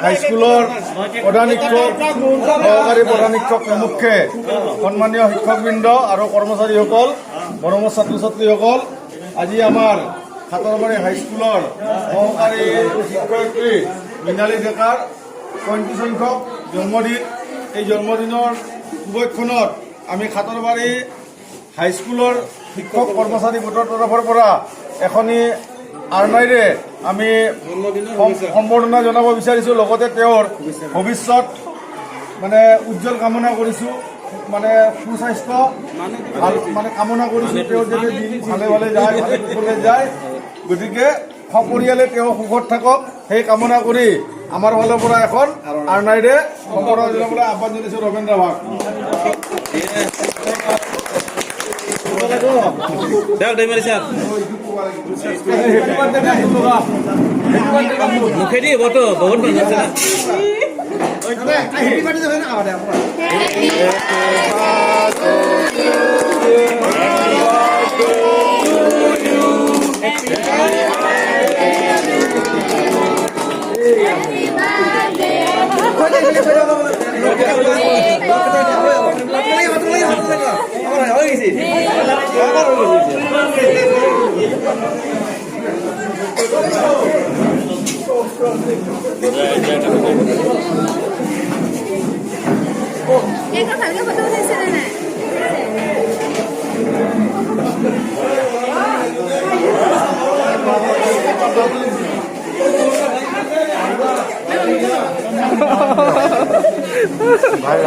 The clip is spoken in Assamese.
হাইস্কুলৰ প্ৰধান শিক্ষক সহকাৰী প্ৰধান শিক্ষক প্ৰমুখ্যে সন্মানীয় শিক্ষকবৃন্দ আৰু কৰ্মচাৰীসকল মৰমৰ ছাত্ৰ ছাত্ৰীসকল আজি আমাৰ খাতৰবাৰী হাইস্কুলৰ সহকাৰী শিক্ষয়িত্ৰী মৃণালী ডেকাৰ 35 সংখ্যক জন্মদিন। এই জন্মদিনৰ শুভক্ষণত আমি খাতৰবাৰী হাইস্কুলৰ শিক্ষক কৰ্মচাৰী গোটৰ তৰফৰ পৰা এখনি আৰনাইৰে আমি সম্বৰ্ধনা জনাব বিচাৰিছোঁ। লগতে তেওঁৰ ভৱিষ্যত মানে উজ্জ্বল কামনা কৰিছোঁ, মানে সুস্বাস্থ্য মানে কামনা কৰিছোঁ। তেওঁৰ যাতে দিন ভালে ভালে যায়, ভালে কুশলে যায়, গতিকে সপৰিয়ালে তেওঁ সুখত থাকক সেই কামনা কৰি আমাৰ ফালৰ পৰা এখন আৰনাইৰে সম্বৰ্ধনা জনাবলৈ আহ্বান জনাইছোঁ ৰমেন ৰাভাক। মুখেদি হবতো বহুত মানুহ আছে না। ভালকে ফটো উঠাইছে নে নাই? ভাই